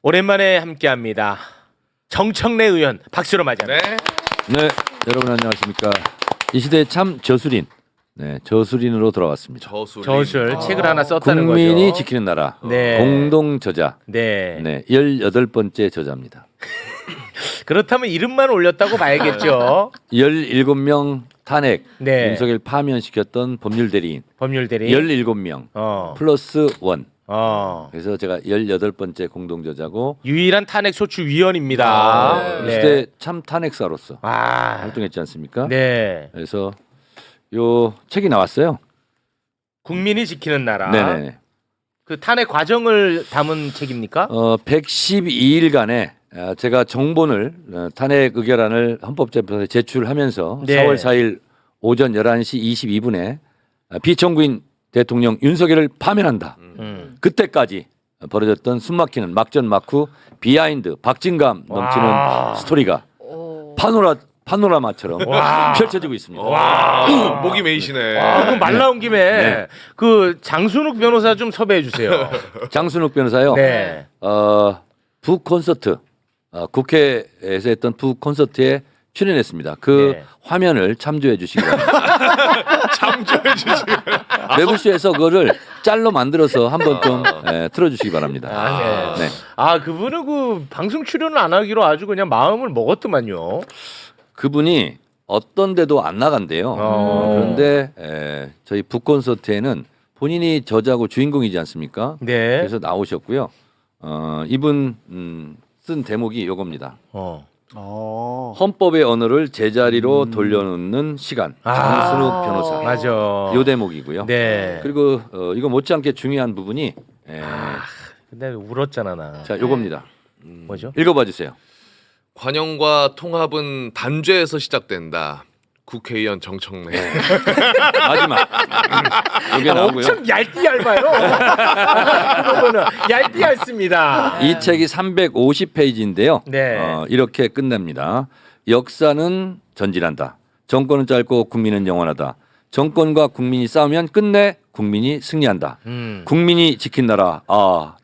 오랜만에 함께합니다. 정청래 의원 박수로 맞이합니다. 네, 여러분 안녕하십니까. 이 시대의 참 저술인, 저술인으로 돌아왔습니다. 저술 책을 하나 썼다는 국민이 거죠. 지키는 나라, 네. 공동 저자, 네. 18번째 저자입니다. 그렇다면 이름만 올렸다고 봐야겠죠. 17명 탄핵, 네. 윤석열 파면시켰던 법률 대리인, 법률 대리. 17명 플러스 원. 그래서 제가 18번째 공동 저자고 유일한 탄핵 소추 위원입니다. 이 시대 참 탄핵사로서 아. 활동했지 않습니까? 네. 그래서 요 책이 나왔어요. 국민이 지키는 나라. 네네. 그 탄핵 과정을 담은 책입니까? 112일간의 제가 정본을 탄핵 의결안을 헌법재판소에 제출하면서 네. 4월 4일 오전 11시 22분에 비청구인 대통령 윤석열을 파면한다. 그때까지 벌어졌던 숨막히는 막전막후 비하인드 박진감 넘치는 와. 스토리가 파노라마처럼 펼쳐지고 있습니다. 와. 목이 메이시네. 그럼 말 나온 김에 네. 그 장순욱 변호사 좀 섭외해 주세요. 장순욱 변호사요. 네. 북콘서트 국회에서 했던 북콘서트에 출연했습니다. 그 네. 화면을 참조해 주시기 바랍니다. 참조해 주시면. 매불쇼에서 그거를 짤로 만들어서 한번 좀 틀어주시기 바랍니다. 아, 네. 네. 아, 그분은 그 방송 출연을 안 하기로 아주 그냥 마음을 먹었더만요. 그분이 어떤 데도 안 나간대요. 그런데 저희 북콘서트에는 본인이 저자고 주인공이지 않습니까? 네. 그래서 나오셨고요. 이분 쓴 대목이 이겁니다. 헌법의 언어를 제자리로 돌려놓는 시간. 장순욱 변호사. 맞아. 요 대목이고요. 네. 그리고 이거 못지않게 중요한 부분이 근데 울었잖아 나. 자 요겁니다. 뭐죠? 읽어봐 주세요. 관용과 통합은 단죄에서 시작된다. 국회의원 정청래. 마지막 여기 나오고요. 엄청 얇디 얇아요. 그거는 얇디 얇습니다. 이 책이 350페이지인데요. 네. 이렇게 끝냅니다. 역사는 전진한다. 정권은 짧고 국민은 영원하다. 정권과 국민이 싸우면 끝내 국민이 승리한다. 국민이 지킨 나라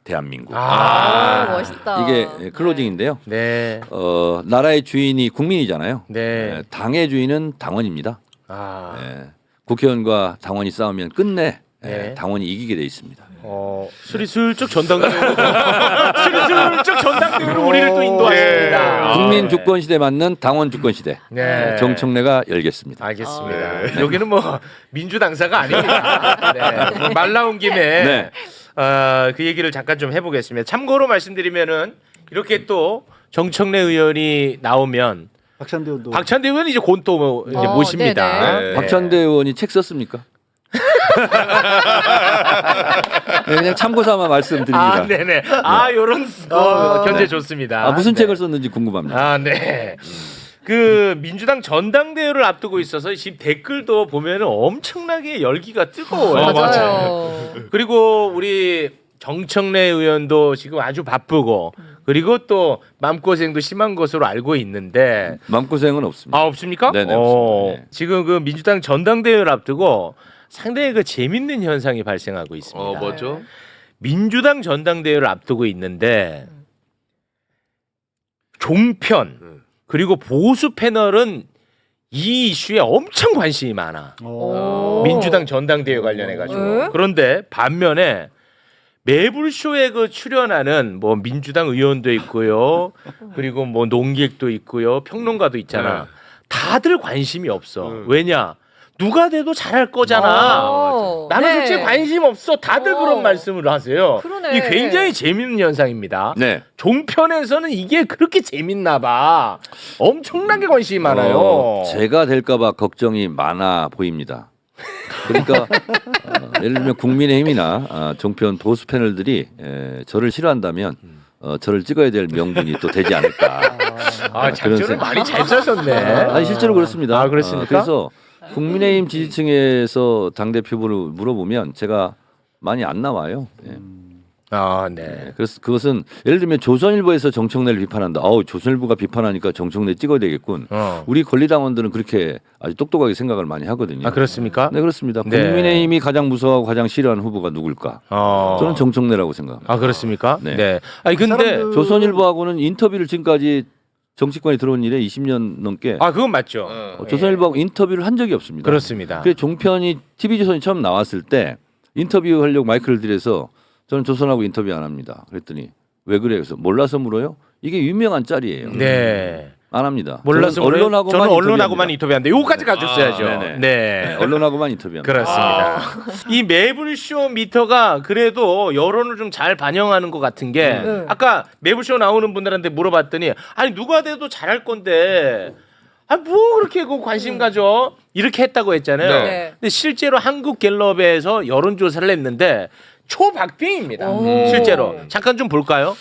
대한민국. 멋있다. 이게 클로징인데요. 네. 나라의 주인이 국민이잖아요. 네. 당의 주인은 당원입니다. 국회의원과 당원이 싸우면 끝내 네. 당원이 이기게 돼 있습니다. 스리슬쩍 전당대회로 스리슬쩍 전당대회로 우리를 또 인도하십니다. 국민 주권 시대 맞는 당원 주권 시대. 네. 정청래가 열겠습니다. 알겠습니다. 여기는 뭐 민주당사가 아닙니다. 네. 말 나온 김에 네. 그 얘기를 잠깐 좀 해보겠습니다. 참고로 말씀드리면은 이렇게 또 정청래 의원이 나오면 박찬대 의원이 이제 곧 또 이제 모십니다. 네네. 네. 박찬대 의원이 책 썼습니까? 네, 그냥 참고 삼아 말씀드립니다. 네네. 요런 견제 좋습니다. 무슨 네. 책을 썼는지 궁금합니다. 네. 그 민주당 전당대회를 앞두고 있어서 지금 댓글도 보면은 엄청나게 열기가 뜨거워요. 맞아요. 그리고 우리 정청래 의원도 지금 아주 바쁘고 그리고 또 마음고생도 심한 것으로 알고 있는데 마음고생은 없습니다. 없습니까? 네네, 없습니다. 네. 지금 그 민주당 전당대회를 앞두고 상당히 그 재밌는 현상이 발생하고 있습니다. 뭐죠? 민주당 전당대회를 앞두고 있는데 종편 그리고 보수 패널은 이 이슈에 엄청 관심이 많아. 민주당 전당대회 관련해 가지고. 그런데 반면에 매불쇼에 그 출연하는 뭐 민주당 의원도 있고요. 그리고 뭐 농객도 있고요. 평론가도 있잖아. 다들 관심이 없어. 왜냐? 누가 돼도 잘할 거잖아. 나는 솔직히 관심 없어. 다들 그런 말씀을 하세요. 그러네. 이게 굉장히 재밌는 현상입니다. 네. 종편에서는 이게 그렇게 재밌나 봐. 엄청나게 관심이 많아요. 제가 될까봐 걱정이 많아 보입니다. 그러니까 예를 들면 국민의힘이나 종편 보수 패널들이 저를 싫어한다면 저를 찍어야 될 명분이 또 되지 않을까. 작전을 많이 잘 짜셨네. 아니 실제로 그렇습니다. 그렇습니까? 그래서 국민의힘 지지층에서 당대표 후보를 물어보면 제가 많이 안 나와요. 네. 그래서 그것은 예를 들면 조선일보에서 정청래를 비판한다. 조선일보가 비판하니까 정청래 찍어야 되겠군. 우리 권리당원들은 그렇게 아주 똑똑하게 생각을 많이 하거든요. 그렇습니까? 네, 그렇습니다. 네. 국민의힘이 가장 무서워하고 가장 싫어하는 후보가 누굴까? 저는 정청래라고 생각합니다. 그렇습니까? 네. 네. 아니 근데 조선일보하고는 인터뷰를 지금까지 정치권에 들어온 이래 20년 넘게 그건 맞죠. 조선일보하고 인터뷰를 한 적이 없습니다. 그렇습니다. 그래서 종편이 TV조선이 처음 나왔을 때 인터뷰하려고 마이크를 들여서 저는 조선하고 인터뷰 안 합니다. 그랬더니 왜 그래요? 그래서 몰라서 물어요? 이게 유명한 짤이에요. 네. 안 합니다. 몰라서 저는 저는 언론하고만 인터뷰하는데 요거까지 가졌어야죠. 네네. 네. 언론하고만 인터뷰합니다. 그렇습니다. 이 매불쇼 미터가 그래도 여론을 좀 잘 반영하는 것 같은 게 아까 매불쇼 나오는 분들한테 물어봤더니 아니 누가 돼도 잘할 건데 뭐 그렇게 그 관심 가져 이렇게 했다고 했잖아요. 네. 근데 실제로 한국갤럽에서 여론조사를 했는데 초박빙입니다. 실제로 잠깐 좀 볼까요?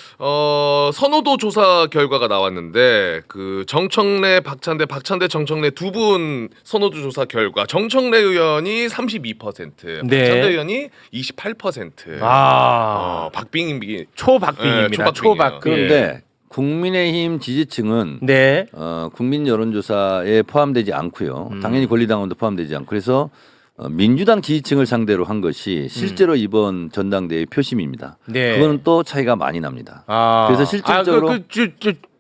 선호도 조사 결과가 나왔는데 그 정청래 박찬대 정청래 두 분 선호도 조사 결과 정청래 의원이 32%, 네. 박찬대 의원이 28%. 박빙이 초박빙입니다. 네, 초박빙이에요. 초박빙. 그런데 국민의힘 지지층은 네. 국민 여론조사에 포함되지 않고요. 당연히 권리당원도 포함되지 않고 그래서 민주당 지지층을 상대로 한 것이 실제로 이번 전당대회 표심입니다. 네. 그거는 또 차이가 많이 납니다. 그래서 실질적으로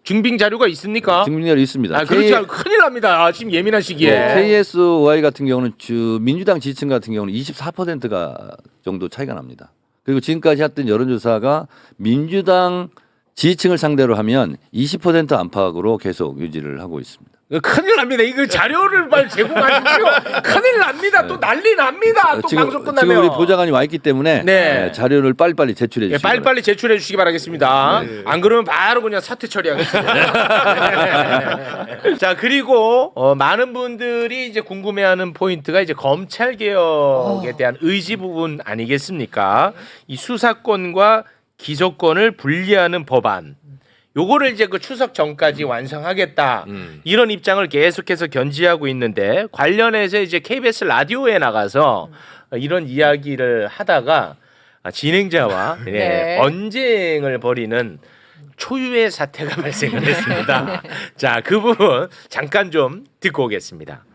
증빙 자료가 있습니까? 증빙자료 있습니다. 그렇지 큰일 납니다. 지금 예민한 시기에. KSY 같은 경우는 민주당 지지층 같은 경우는 24%가 정도 차이가 납니다. 그리고 지금까지 했던 여론조사가 민주당 지지층을 상대로 하면 20% 안팎으로 계속 유지를 하고 있습니다. 큰일 납니다. 이거 자료를 빨리 제공하십시오. 큰일 납니다. 또 난리 납니다. 또 방송 끝나면. 지금 우리 보좌관이 와 있기 때문에 네. 자료를 빨리빨리 제출해 주시기 바랍니다. 빨리빨리 제출해 주시기 바라겠습니다. 안 그러면 바로 그냥 사퇴 처리하겠습니다. 자 그리고 많은 분들이 이제 궁금해하는 포인트가 이제 검찰 개혁에 대한 의지 부분 아니겠습니까? 이 수사권과 기소권을 분리하는 법안. 요거를 이제 그 추석 전까지 완성하겠다 이런 입장을 계속해서 견지하고 있는데 관련해서 이제 KBS 라디오에 나가서 이런 이야기를 하다가 진행자와 네. 언쟁을 벌이는 초유의 사태가 발생을 했습니다. 자, 그 부분 잠깐 좀 듣고 오겠습니다.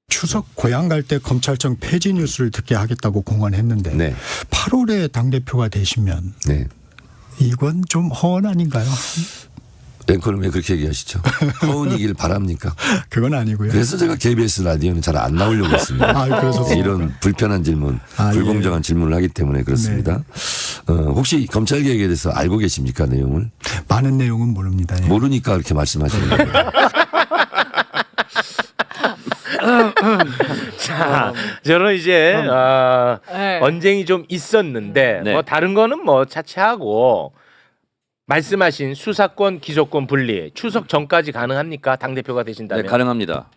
추석 고향 갈 때 검찰청 폐지 뉴스를 듣게 하겠다고 공언했는데 네. 8월에 당대표가 되시면 네. 이건 좀 허언 아닌가요? 앵커는 왜 그렇게 얘기하시죠? 허운이길 바랍니까? 그건 아니고요. 그래서 제가 KBS 라디오는 잘 안 나오려고 했습니다. 그래서 이런 불편한 질문, 불공정한 질문을 하기 때문에 그렇습니다. 혹시 검찰 개혁에 대해서 알고 계십니까, 내용을? 많은 내용은 모릅니다. 예. 모르니까 그렇게 말씀하시는 거예요. 자, 저는 이제 네. 언쟁이 좀 있었는데 네. 뭐 다른 거는 뭐 차치하고 말씀하신 수사권, 기소권 분리 추석 전까지 가능합니까? 당 대표가 되신다면? 네, 가능합니다.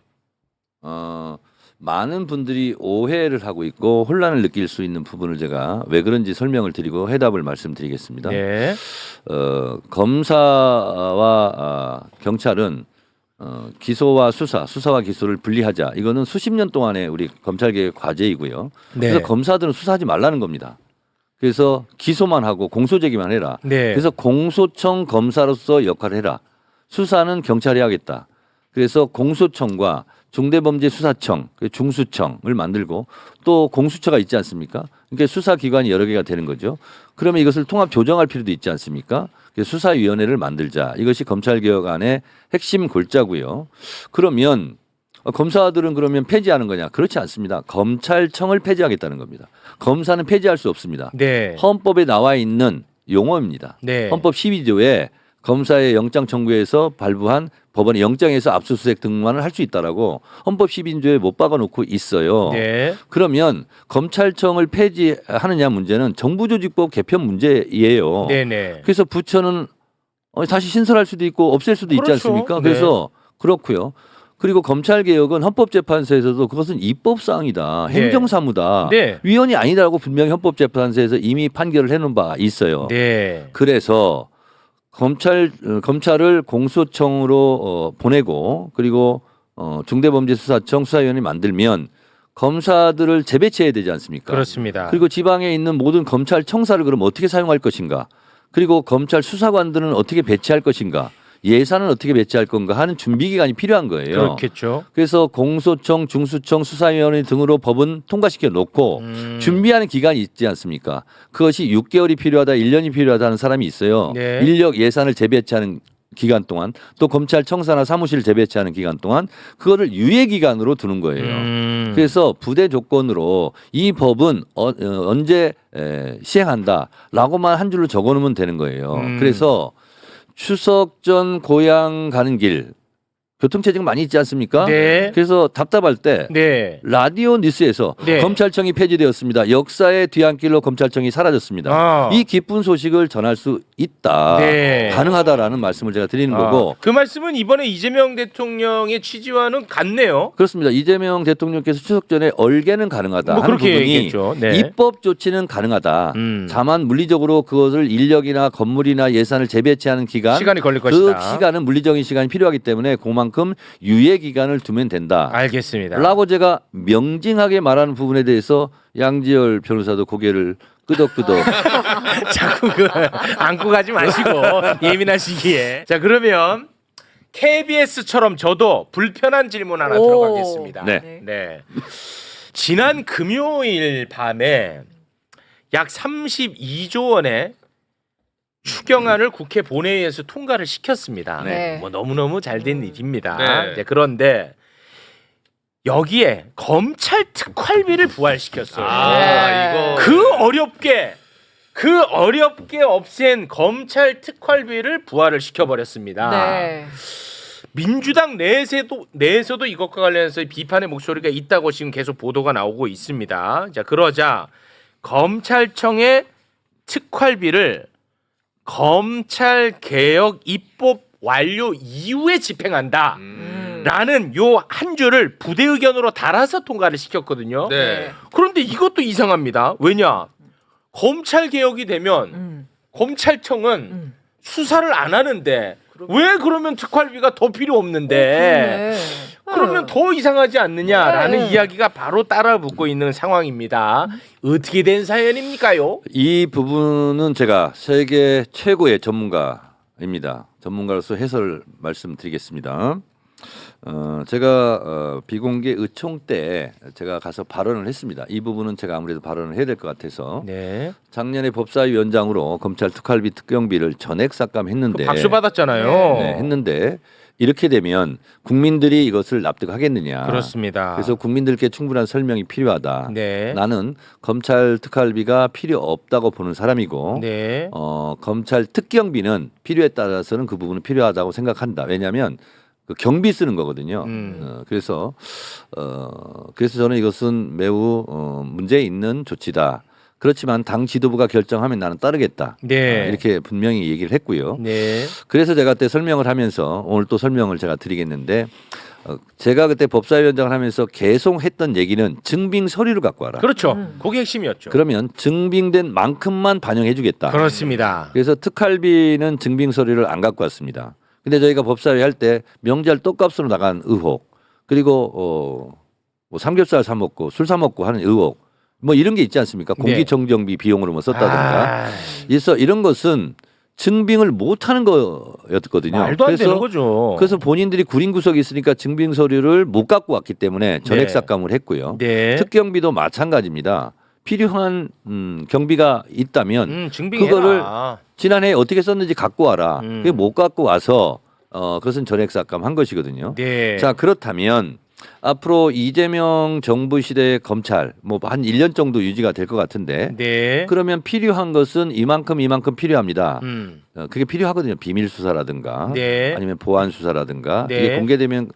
많은 분들이 오해를 하고 있고 혼란을 느낄 수 있는 부분을 제가 왜 그런지 설명을 드리고 해답을 말씀드리겠습니다. 네. 검사와 경찰은 기소와 수사와 기소를 분리하자. 이거는 수십 년 동안의 우리 검찰 개혁 과제이고요. 네. 그래서 검사들은 수사하지 말라는 겁니다. 그래서 기소만 하고 공소 제기만 해라. 네. 그래서 공소청 검사로서 역할을 해라. 수사는 경찰이 하겠다. 그래서 공소청과 중대범죄수사청, 중수청을 만들고 또 공수처가 있지 않습니까? 그러니까 수사기관이 여러 개가 되는 거죠. 그러면 이것을 통합 조정할 필요도 있지 않습니까? 그래서 수사위원회를 만들자. 이것이 검찰개혁안의 핵심 골자고요. 그러면 검사들은 그러면 폐지하는 거냐? 그렇지 않습니다. 검찰청을 폐지하겠다는 겁니다. 검사는 폐지할 수 없습니다. 네. 헌법에 나와 있는 용어입니다. 네. 헌법 12조에 검사의 영장 청구에서 발부한 법원의 영장에서 압수수색 등만을 할 수 있다라고 헌법 12조에 못 박아놓고 있어요. 네. 그러면 검찰청을 폐지하느냐 문제는 정부조직법 개편 문제예요. 네네. 그래서 부처는 다시 신설할 수도 있고 없앨 수도 있지 그렇죠. 않습니까? 네. 그래서 그렇고요. 그리고 검찰개혁은 헌법재판소에서도 그것은 입법사항이다. 네. 행정사무다. 네. 위헌이 아니다라고 분명히 헌법재판소에서 이미 판결을 해놓은 바 있어요. 네. 그래서 검찰을 공소청으로 보내고 그리고 중대범죄수사청 수사위원회 만들면 검사들을 재배치해야 되지 않습니까? 그렇습니다. 그리고 지방에 있는 모든 검찰청사를 그럼 어떻게 사용할 것인가? 그리고 검찰 수사관들은 어떻게 배치할 것인가? 예산은 어떻게 배치할 건가 하는 준비 기간이 필요한 거예요. 그렇겠죠. 그래서 공소청, 중수청, 수사위원회 등으로 법은 통과시켜 놓고 준비하는 기간이 있지 않습니까? 그것이 6개월이 필요하다, 1년이 필요하다 하는 사람이 있어요. 네. 인력 예산을 재배치하는 기간 동안 또 검찰청사나 사무실 재배치하는 기간 동안 그거를 유예 기간으로 두는 거예요. 그래서 부대 조건으로 이 법은 언제 시행한다라고만 한 줄로 적어놓으면 되는 거예요. 그래서 추석 전 고향 가는 길 교통체증 많이 있지 않습니까? 네. 그래서 답답할 때 네. 라디오 뉴스에서 네. 검찰청이 폐지되었습니다. 역사의 뒤안길로 검찰청이 사라졌습니다. 이 기쁜 소식을 전할 수 있다. 네. 가능하다라는 말씀을 제가 드리는 거고. 그 말씀은 이번에 이재명 대통령의 취지와는 같네요. 그렇습니다. 이재명 대통령께서 추석 전에 얼개는 가능하다 뭐 하는 그렇게 부분이 얘기했죠. 네. 입법 조치는 가능하다. 다만 물리적으로 그것을 인력이나 건물이나 예산을 재배치하는 기간 시간이 걸릴 그 것이다. 시간은 물리적인 시간이 필요하기 때문에 그만큼 유예 기간을 두면 된다. 알겠습니다. 라고 제가 명징하게 말하는 부분에 대해서 양지열 변호사도 고개를 끄덕끄덕. 자꾸 안고 가지 마시고 예민하시기에. 자, 그러면 KBS처럼 저도 불편한 질문 하나 오. 들어가겠습니다. 네. 네. 지난 금요일 밤에 약 32조 원의 추경안을 국회 본회의에서 통과를 시켰습니다. 네. 뭐 너무너무 잘된 일입니다. 네. 이제 그런데 여기에 검찰 특활비를 부활시켰어요. 이거 그 어렵게 없앤 검찰 특활비를 부활을 시켜버렸습니다. 네. 민주당 내에서도 이것과 관련해서 비판의 목소리가 있다고 지금 계속 보도가 나오고 있습니다. 자, 그러자 검찰청의 특활비를 검찰 개혁 입법 완료 이후에 집행한다. 라는 요 한 줄을 부대 의견으로 달아서 통과를 시켰거든요. 네. 그런데 이것도 이상합니다. 왜냐? 검찰 개혁이 되면 검찰청은 수사를 안 하는데 왜 그러면 특활비가 더 필요 없는데 그러면 더 이상하지 않느냐라는 이야기가 바로 따라붙고 있는 상황입니다. 어떻게 된 사연입니까요? 이 부분은 제가 세계 최고의 전문가입니다. 전문가로서 해설 말씀드리겠습니다. 제가 비공개 의총 때 제가 가서 발언을 했습니다. 이 부분은 제가 아무래도 발언을 해야 될 것 같아서 네. 작년에 법사위원장으로 검찰 특활비 특경비를 전액 삭감했는데 박수 받았잖아요. 네, 했는데 이렇게 되면 국민들이 이것을 납득하겠느냐. 그렇습니다. 그래서 국민들께 충분한 설명이 필요하다. 네. 나는 검찰 특활비가 필요 없다고 보는 사람이고 네. 검찰 특경비는 필요에 따라서는 그 부분은 필요하다고 생각한다. 왜냐하면 그 경비 쓰는 거거든요. 그래서 저는 이것은 매우 문제 있는 조치다. 그렇지만 당 지도부가 결정하면 나는 따르겠다. 네. 이렇게 분명히 얘기를 했고요. 네. 그래서 제가 그때 설명을 하면서 오늘 또 설명을 제가 드리겠는데 제가 그때 법사위원장을 하면서 계속 했던 얘기는 증빙 서류를 갖고 와라. 그렇죠. 그게 핵심이었죠. 그러면 증빙된 만큼만 반영해 주겠다. 그렇습니다. 그래서 특활비는 증빙 서류를 안 갖고 왔습니다. 근데 저희가 법사위 할 때 명절 떡값으로 나간 의혹 그리고 뭐 삼겹살 사 먹고 술 사 먹고 하는 의혹 뭐 이런 게 있지 않습니까? 네. 공기청정비 비용으로 뭐 썼다든가. 그래서 이런 것은 증빙을 못하는 거였거든요. 말도 안 되는 거죠. 그래서 본인들이 구린 구석이 있으니까 증빙 서류를 못 갖고 왔기 때문에 전액 네. 삭감을 했고요. 네. 특경비도 마찬가지입니다. 필요한 경비가 있다면 증빙해라. 그거를 지난해 어떻게 썼는지 갖고 와라. 그게 못 갖고 와서 그것은 전액 삭감한 것이거든요. 네. 자, 그렇다면 앞으로 이재명 정부 시대의 검찰 뭐 한 1년 정도 유지가 될 것 같은데 네. 그러면 필요한 것은 이만큼 필요합니다. 음. 그게 필요하거든요. 비밀 수사라든가 네. 아니면 보안 수사라든가 네. 이게 공개되면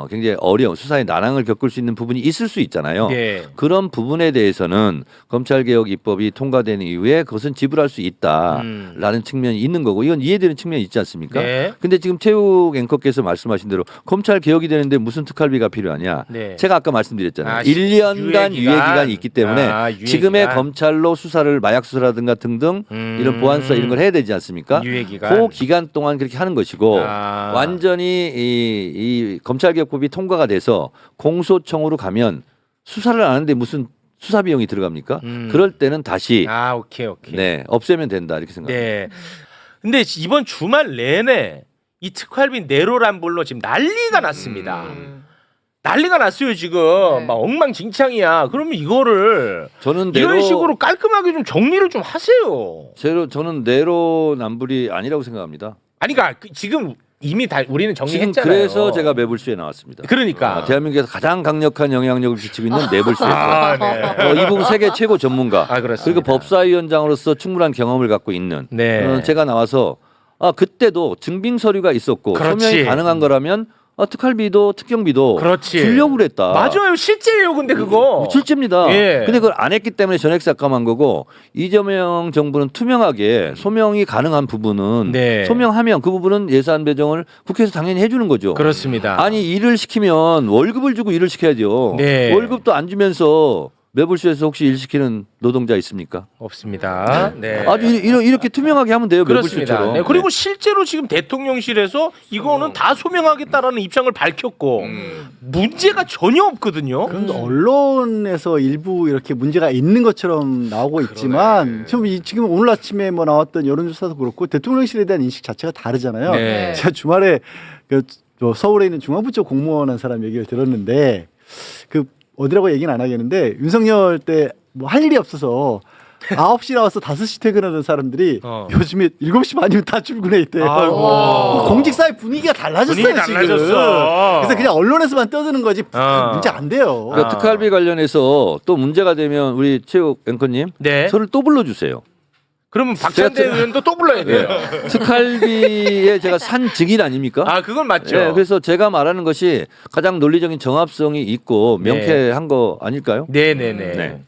굉장히 어려운 수사의 난항을 겪을 수 있는 부분이 있을 수 있잖아요. 네. 그런 부분에 대해서는 검찰개혁 입법이 통과된 이후에 그것은 지불할 수 있다라는 측면이 있는 거고 이건 이해되는 측면이 있지 않습니까? 네. 근데 지금 최욱 앵커께서 말씀하신 대로 검찰 개혁이 되는데 무슨 특활비가 필요하냐? 네. 제가 아까 말씀드렸잖아요. 유예기간. 1년간 유예기간이 있기 때문에 유예기간. 지금의 검찰로 수사를 마약 수사라든가 등등 이런 보안 수사 이런 걸 해야 되지 않습니까? 유예기간. 그 기간 동안 그렇게 하는 것이고 완전히 이 검찰개혁법이 통과가 돼서 공소청으로 가면 수사를 안 하는데 무슨 수사 비용이 들어갑니까? 그럴 때는 다시 아, 오케이. 네, 없애면 된다 이렇게 생각합니다. 네. 근데 이번 주말 내내 이 특활비 내로란불로 지금 난리가 났습니다. 난리가 났어요 지금. 네. 막 엉망진창이야. 그러면 이거를 저는 이런 식으로 깔끔하게 좀 정리를 좀 하세요. 저는 내로남불이 아니라고 생각합니다. 아니 그러니까 지금 이미 다 우리는 지금 정리했잖아요. 그래서 제가 매불쇼에 나왔습니다. 그러니까 대한민국에서 가장 강력한 영향력을 미치고 있는 매불쇼에서 아, 네. 이 부분 세계 최고 전문가 아, 그렇습니다. 그리고 법사위원장으로서 충분한 경험을 갖고 있는 네. 제가 나와서 그때도 증빙 서류가 있었고 그렇지. 소명이 가능한 거라면 특활비도 특경비도 그렇지. 주려고 그랬다. 맞아요. 실제예요. 근데 그거. 실제입니다. 예. 근데 그걸 안 했기 때문에 전액 삭감한 거고 이재명 정부는 투명하게 소명이 가능한 부분은 네. 소명하면 그 부분은 예산 배정을 국회에서 당연히 해주는 거죠. 그렇습니다. 아니 일을 시키면 월급을 주고 일을 시켜야죠. 네. 월급도 안 주면서 매불쇼에서 혹시 일 시키는 노동자 있습니까? 없습니다. 네. 아주 이렇게 투명하게 하면 돼요. 그렇습니다. 매불쇼처럼. 네. 그리고 실제로 지금 대통령실에서 이거는 다 소명하겠다라는 입장을 밝혔고 문제가 전혀 없거든요. 그런데 언론에서 일부 이렇게 문제가 있는 것처럼 나오고 있지만 지금 오늘 아침에 뭐 나왔던 여론조사도 그렇고 대통령실에 대한 인식 자체가 다르잖아요. 네. 제가 주말에 서울에 있는 중앙부 쪽 공무원 한 사람 얘기를 들었는데 어디라고 얘기는 안 하겠는데 윤석열 때 뭐 할 일이 없어서 9시 나와서 5시 퇴근하는 사람들이 요즘에 7시 반이면 다 출근해 있대요. 공직사회 분위기가 달라졌어요. 분위기 달라졌어. 지금. 그래서 그냥 언론에서만 떠드는 거지 문제 안 돼요. 그러니까 특활비 관련해서 또 문제가 되면 우리 최욱 앵커님 네. 저를 또 불러주세요. 그러면 박찬대 의원도 또 불러야 돼요. 특활비에 제가 산 증인 아닙니까? 아, 그건 맞죠. 네, 그래서 제가 말하는 것이 가장 논리적인 정합성이 있고 명쾌한 거 아닐까요? 네네네. 네.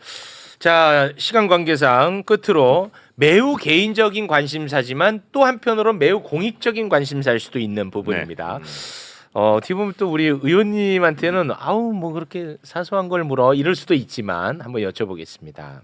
자, 시간 관계상 끝으로 매우 개인적인 관심사지만 또 한편으로 매우 공익적인 관심사일 수도 있는 부분입니다. 어떻게 보면 또 우리 의원님한테는 아우 뭐 그렇게 사소한 걸 물어 이럴 수도 있지만 한번 여쭤보겠습니다.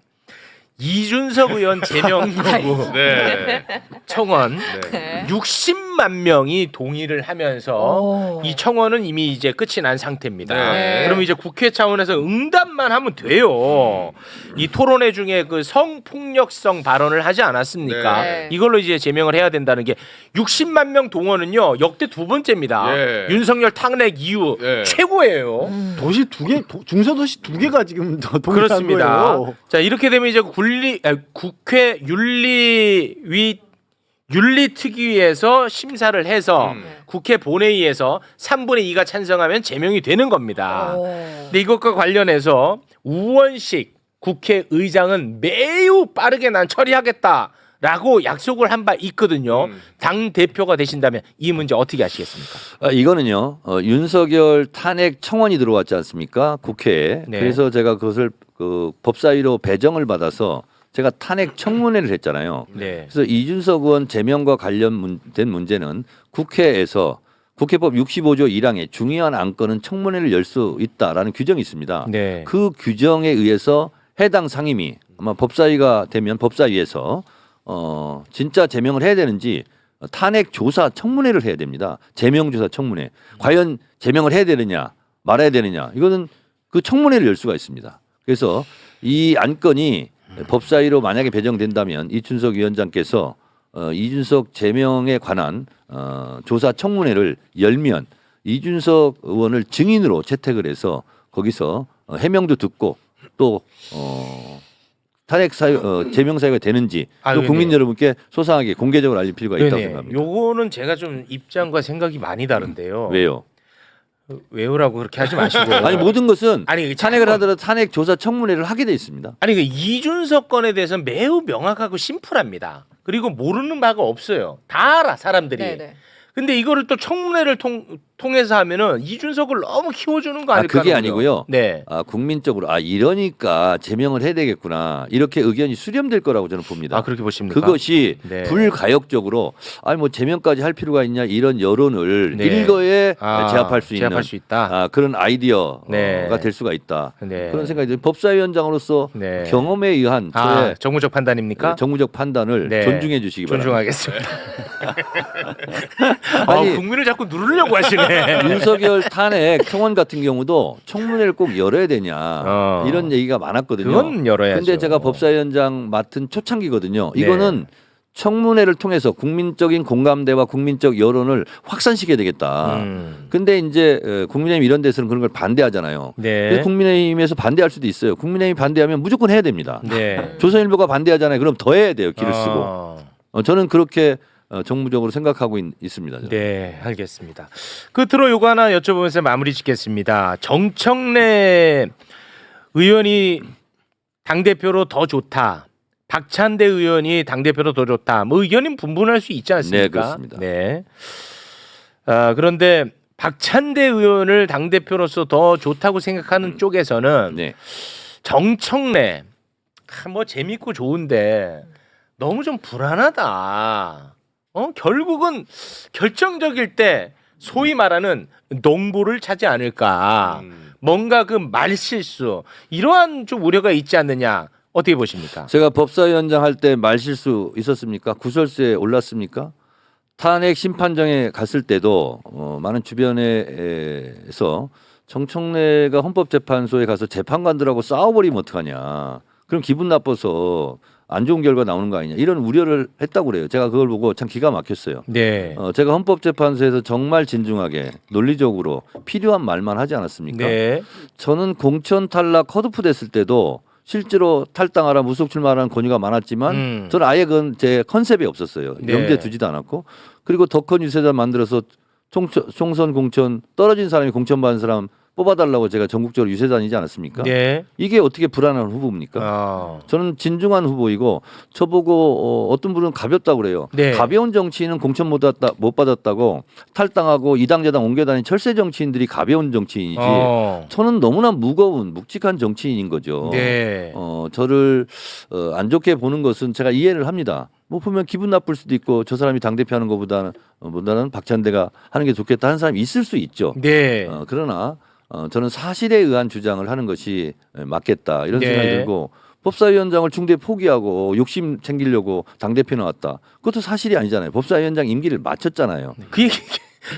이준석 의원 제명 요구 네. 청원 네. 60만 명이 동의를 하면서 오. 이 청원은 이미 이제 끝이 난 상태입니다. 네. 그러면 이제 국회 차원에서 응답만 하면 돼요. 이 토론회 중에 그 성폭력성 발언을 하지 않았습니까? 네. 이걸로 이제 제명을 해야 된다는 게 60만 명 동원은요 역대 두 번째입니다. 예. 윤석열 탄핵 이후 예. 최고예요. 도시 2개, 중소도시 2개가 지금 더 동일한 그렇습니다. 거예요. 자 이렇게 되면 이제 국회 윤리특위에서 심사를 해서 국회 본회의에서 3분의 2가 찬성하면 제명이 되는 겁니다. 근데 이것과 관련해서 우원식 국회의장은 매우 빠르게 난 처리하겠다라고 약속을 한 바 있거든요. 당 대표가 되신다면 이 문제 어떻게 하시겠습니까? 이거는요 윤석열 탄핵 청원이 들어왔지 않습니까? 국회에. 네. 그래서 제가 그것을 법사위로 배정을 받아서 제가 탄핵 청문회를 했잖아요. 네. 그래서 이준석 의원 제명과 관련된 문제는 국회에서 국회법 65조 1항에 중요한 안건은 청문회를 열 수 있다라는 규정이 있습니다. 네. 그 규정에 의해서 해당 상임위 아마 법사위가 되면 법사위에서 진짜 제명을 해야 되는지 탄핵 조사 청문회를 해야 됩니다. 제명 조사 청문회. 과연 제명을 해야 되느냐 말아야 되느냐 이거는 그 청문회를 열 수가 있습니다. 그래서 이 안건이 법사위로 만약에 배정된다면 이준석 위원장께서 이준석 제명에 관한 조사 청문회를 열면 이준석 의원을 증인으로 채택을 해서 거기서 해명도 듣고 또 탄핵 사유 제명 사유가 되는지 또 국민 여러분께 소상하게 공개적으로 알릴 필요가 있다고 생각합니다. 요거는 제가 좀 입장과 생각이 많이 다른데요. 왜요? 왜요라고 그렇게 하지 마시고. 아니 모든 것은 아니, 탄핵을 하더라도 탄핵 조사 청문회를 하게 돼 있습니다. 아니 그 이준석 건에 대해서는 매우 명확하고 심플합니다. 그리고 모르는 바가 없어요. 다 알아 사람들이. 네네. 근데 이거를 또 청문회를 통해서 하면은 이준석을 너무 키워주는 거 아닐까? 그게 아니고요. 네. 국민적으로 이러니까 제명을 해야 되겠구나 이렇게 의견이 수렴될 거라고 저는 봅니다. 그렇게 보십니까? 그것이 네. 불가역적으로 뭐 제명까지 할 필요가 있냐 이런 여론을 네. 일거에 제압할 수 있는 제압할 수 있다. 그런 아이디어가 네. 될 수가 있다. 네. 그런 생각이 들어요. 법사위원장으로서 네. 경험에 의한 저의 정무적 판단입니까? 정무적 판단을 네. 존중해 주시기 바랍니다. 존중하겠습니다. 아니, 국민을 자꾸 누르려고 하시네. 윤석열 탄핵 청원 같은 경우도 청문회를 꼭 열어야 되냐 이런 얘기가 많았거든요. 그건 열어야죠. 근데 제가 법사위원장 맡은 초창기거든요. 네. 이거는 청문회를 통해서 국민적인 공감대와 국민적 여론을 확산시켜야 되겠다. 근데 이제 국민의힘 이런 데서는 그런 걸 반대하잖아요. 네. 그래서 국민의힘에서 반대할 수도 있어요. 국민의힘이 반대하면 무조건 해야 됩니다. 네. 조선일보가 반대하잖아요. 그럼 더 해야 돼요. 길을 쓰고. 저는 그렇게 정무적으로 생각하고 있습니다. 저는. 네, 알겠습니다. 끝으로 요거 하나 여쭤보면서 마무리 짓겠습니다. 정청래 의원이 당대표로 더 좋다. 박찬대 의원이 당대표로 더 좋다. 뭐 의견은 분분할 수 있지 않습니까? 네, 그렇습니다. 네. 그런데 박찬대 의원을 당대표로서 더 좋다고 생각하는 쪽에서는 네. 정청래 뭐 재밌고 좋은데 너무 좀 불안하다. 결국은 결정적일 때 소위 말하는 농보를 차지 않을까. 뭔가 그 말실수 이러한 좀 우려가 있지 않느냐. 어떻게 보십니까? 제가 법사위원장 할 때 말실수 있었습니까? 구설수에 올랐습니까? 탄핵 심판정에 갔을 때도 많은 주변에서 정청래가 헌법재판소에 가서 재판관들하고 싸워버리면 어떡하냐. 그럼 기분 나빠서 안 좋은 결과 나오는 거 아니냐. 이런 우려를 했다고 그래요. 제가 그걸 보고 참 기가 막혔어요. 네. 제가 헌법재판소에서 정말 진중하게 논리적으로 필요한 말만 하지 않았습니까? 네. 저는 공천 탈락 컷오프 됐을 때도 실제로 탈당하라 무속 출마하라는 권유가 많았지만 저는 아예 그건 제 컨셉이 없었어요. 네. 염두에 두지도 않았고 그리고 더 큰 유세단 만들어서 총선 공천 떨어진 사람이 공천 받은 사람 뽑아달라고 제가 전국적으로 유세단이지 않았습니까? 네. 이게 어떻게 불안한 후보입니까? 저는 진중한 후보이고 저보고 어떤 분은 가볍다고 그래요. 네. 가벼운 정치인은 공천 못 받았다고 탈당하고 이당저당 옮겨다닌 철새 정치인들이 가벼운 정치인이지 저는 너무나 무거운 묵직한 정치인인 거죠. 네. 저를 안 좋게 보는 것은 제가 이해를 합니다. 뭐 보면 기분 나쁠 수도 있고 저 사람이 당대표 하는 것보다는 박찬대가 하는 게 좋겠다 하는 사람이 있을 수 있죠. 네. 그러나 저는 사실에 의한 주장을 하는 것이 맞겠다 이런 네. 생각이 들고 법사위원장을 중대 포기하고 욕심 챙기려고 당대표 나왔다. 그것도 사실이 아니잖아요. 법사위원장 임기를 마쳤잖아요. 그 얘기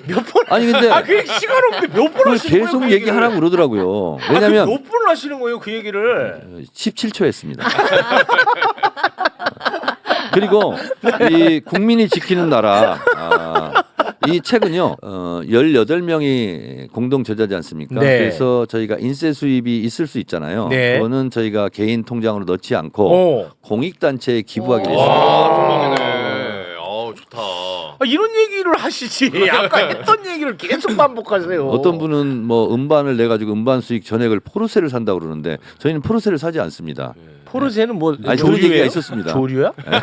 몇 번? 아니 근데 그 얘기 시간 없는데 몇 번 그걸 하시는 거예요? 계속 그 얘기하라고 그러더라고요. 왜냐하면 몇 번을 하시는 거예요? 그 얘기를? 17초 했습니다. 그리고 이 국민이 지키는 나라 이 책은요 18명이 공동 저자지 않습니까? 네. 그래서 저희가 인쇄 수입이 있을 수 있잖아요. 네. 그거는 저희가 개인 통장으로 넣지 않고 공익단체에 기부하기로 했습니다. 아, 대박이네. 좋다. 이런 얘기를 하시지. 아까 했던 얘기를 계속 반복하세요. 어떤 분은 뭐 음반을 내 가지고 음반 수익 전액을 포르쉐를 산다고 그러는데 저희는 포르쉐를 사지 않습니다. 포르쉐는 뭐 아니, 좋은 얘기가 조류예요? 있었습니다. 조류야? 포르쉐는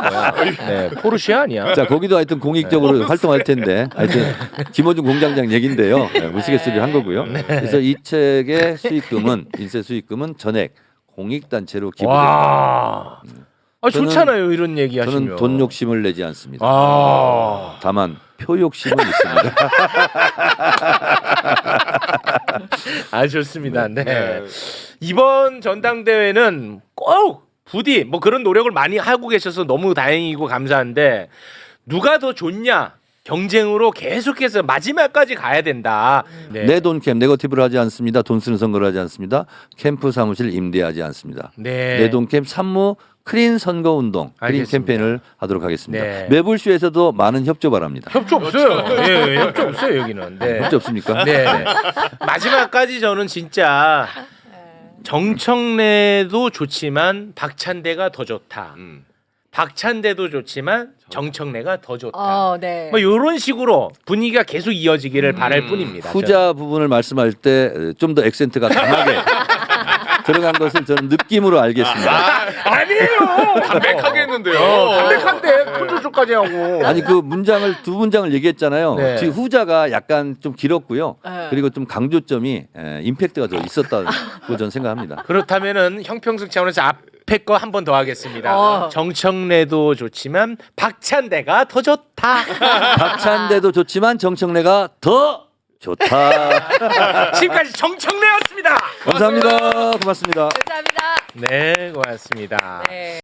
뭐야? 네, 포르쉐 아니야? 자 거기도 하여튼 공익적으로 활동할 텐데 하여튼 김어준 공장장 얘긴데요. 무시개소리를 한 거고요. 그래서 이 책의 수익금은 인쇄 수익금은 전액 공익단체로 기부됩니다. 와. 좋잖아요 이런 얘기 하시면. 저는 돈 욕심을 내지 않습니다. 다만 표 욕심은 있습니다. 좋습니다. 네. 이번 전당대회는 꼭 부디 뭐 그런 노력을 많이 하고 계셔서 너무 다행이고 감사한데 누가 더 좋냐 경쟁으로 계속해서 마지막까지 가야 된다. 네. 내 돈 캠 네거티브를 하지 않습니다. 돈 쓰는 선거를 하지 않습니다. 캠프 사무실 임대하지 않습니다. 네. 내 돈 캠 산무 크린 선거 운동 크린 알겠습니다. 캠페인을 하도록 하겠습니다. 네. 매불쇼에서도 많은 협조 바랍니다. 협조 없어요. 네, 협조 없어요 여기는. 네. 협조 없습니까? 네. 마지막까지 저는 진짜 정청래도 좋지만 박찬대가 더 좋다. 박찬대도 좋지만 정청래가 더 좋다. 네. 뭐 이런 식으로 분위기가 계속 이어지기를 바랄 뿐입니다. 후자 부분을 말씀할 때 좀 더 액센트가 강하게 들어간 것을 저는 느낌으로 알겠습니다. 아니에요. 담백하게 했는데요. 담백한데 큰 조조까지 하고. 아니 그 문장을 두 문장을 얘기했잖아요. 네. 뒤 후자가 약간 좀 길었고요. 네. 그리고 좀 강조점이 임팩트가 더 있었다고 저는 생각합니다. 그렇다면은 형평성 차원에서 앞에 거 한 번 더 하겠습니다. 정청래도 좋지만 박찬대가 더 좋다. 박찬대도 좋지만 정청래가 더 좋다. 지금까지 정청래였습니다. 감사합니다. 고맙습니다. 감사합니다. 네, 고맙습니다. 네.